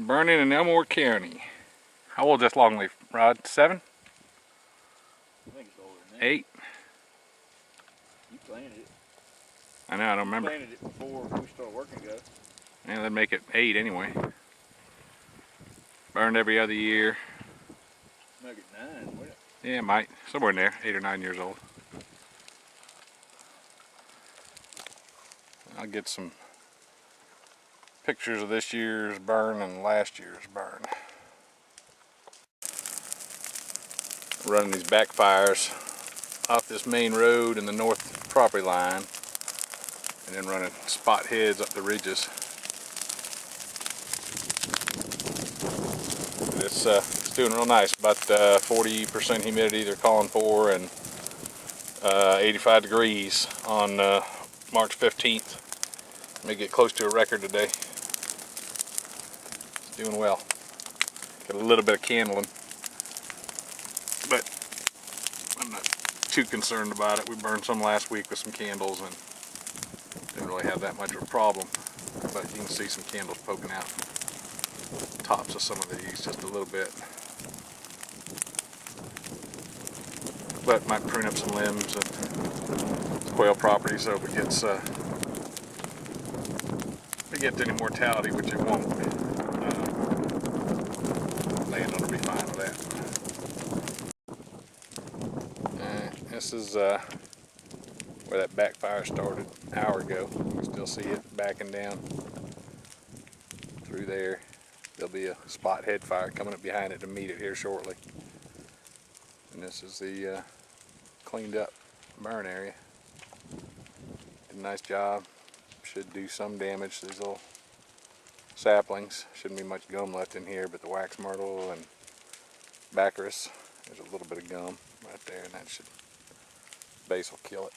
burning in Elmore County. How old is this longleaf, Rod? 7? I think it's older than that. 8? You planted it. I know, I don't remember. You planted it before we started working together. Yeah, that'd make it 8 anyway. Burned every other year. Make it 9, wouldn't it? Yeah, it might. Somewhere in there. 8 or 9 years old. I'll get some pictures of this year's burn and last year's burn. Running these backfires off this main road in the north property line, and then running spot heads up the ridges. It's doing real nice. About 40% humidity they're calling for, and 85 degrees on March 15th. May get close to a record today. It's doing well. Got a little bit of candling, but I'm not too concerned about it. We burned some last week with some candles and didn't really have that much of a problem. But you can see some candles poking out tops of some of these just a little bit. But might prune up some limbs and quail property so if it gets any mortality, which it won't. Landowner will be fine with that. This is where that backfire started an hour ago. You can still see it backing down through there. There'll be a spot head fire coming up behind it to meet it here shortly. And this is the cleaned up burn area. Did a nice job. Should do some damage to these little saplings. Shouldn't be much gum left in here, but the wax myrtle and baccharis, there's a little bit of gum right there, and that base will kill it.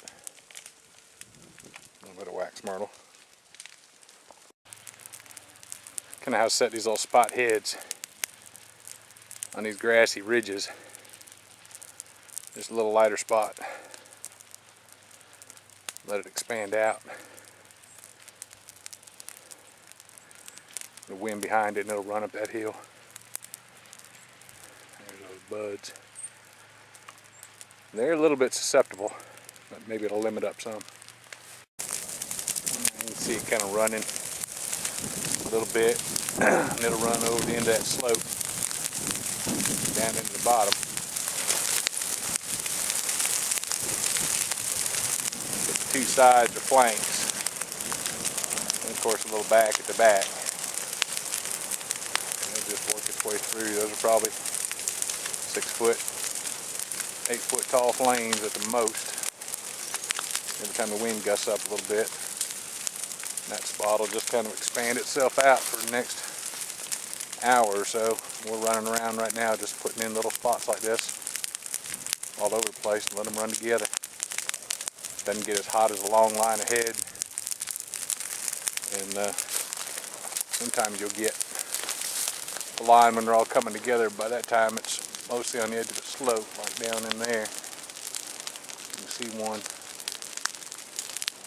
A little bit of wax myrtle. Kind of how to set these little spot heads on these grassy ridges. Just a little lighter spot. Let it expand out. The wind behind it, and it'll run up that hill. There's those buds. They're a little bit susceptible, but maybe it'll limit up some. You can see it kind of running a little bit, and it'll run over the end of that slope down into the bottom. But the two sides are flanks, and of course a little back at the back. Just work its way through. Those are probably 6 foot, 8 foot tall flames at the most. Every time the wind gusts up a little bit, that spot will just kind of expand itself out for the next hour or so. We're running around right now just putting in little spots like this all over the place and let them run together. Doesn't get as hot as a long line ahead, and sometimes you'll get the line when they're all coming together. By that time it's mostly on the edge of the slope, like down in there. You can see one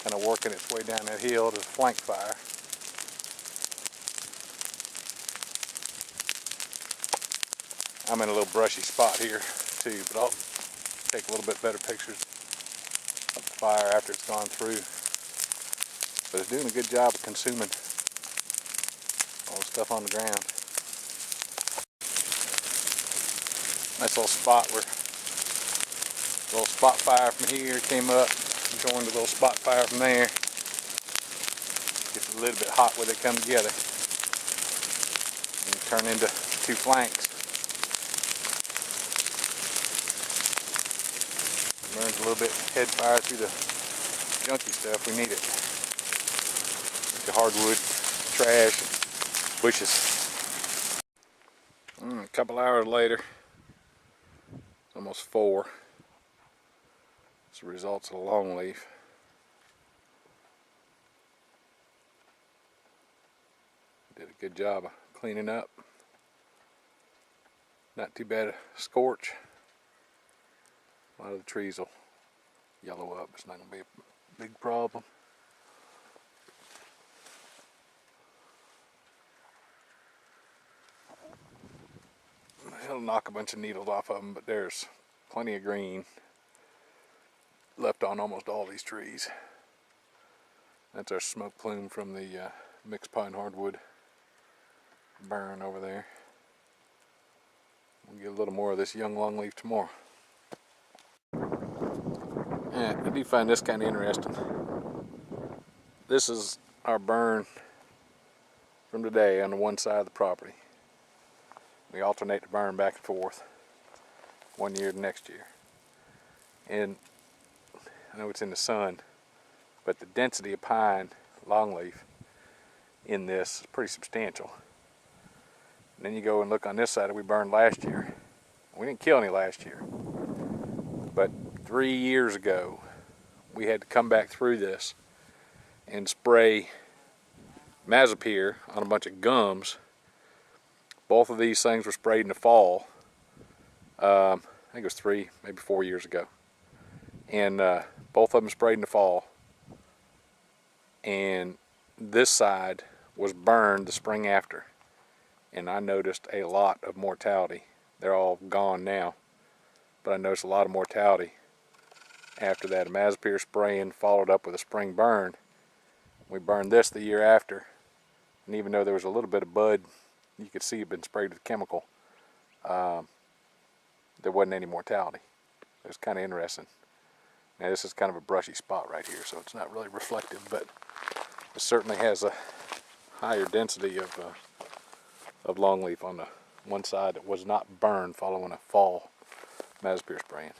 kind of working its way down that hill to the flank fire. I'm in a little brushy spot here too, but I'll take a little bit better pictures of the fire after it's gone through. But it's doing a good job of consuming all the stuff on the ground. Nice little spot where a little spot fire from here came up and joined a little spot fire from there. Gets a little bit hot where they come together and turn into 2 flanks. Burns a little bit head fire through the junky stuff. We need it. The hardwood, trash, and bushes. A couple hours later. Almost 4. It's the results of the longleaf. Did a good job of cleaning up. Not too bad a scorch. A lot of the trees will yellow up. It's not going to be a big problem. It'll knock a bunch of needles off of them, but there's plenty of green left on almost all these trees. That's our smoke plume from the mixed pine hardwood burn over there. We'll get a little more of this young longleaf tomorrow. Yeah, I do find this kind of interesting. This is our burn from today on the one side of the property. We alternate the burn back and forth, one year to next year. And I know it's in the sun, but the density of pine longleaf in this is pretty substantial. And then you go and look on this side that we burned last year. We didn't kill any last year, but 3 years ago we had to come back through this and spray Mazapir on a bunch of gums. Both of these things were sprayed in the fall. I think it was 3, maybe 4 years ago. And both of them sprayed in the fall. And this side was burned the spring after. And I noticed a lot of mortality. They're all gone now. But I noticed a lot of mortality after that. A Mazapir spraying followed up with a spring burn. We burned this the year after. And even though there was a little bit of bud, you could see it had been sprayed with chemical, there wasn't any mortality. It was kind of interesting. Now this is kind of a brushy spot right here, so it's not really reflective, but it certainly has a higher density of longleaf on the one side that was not burned following a fall Mazapir spraying.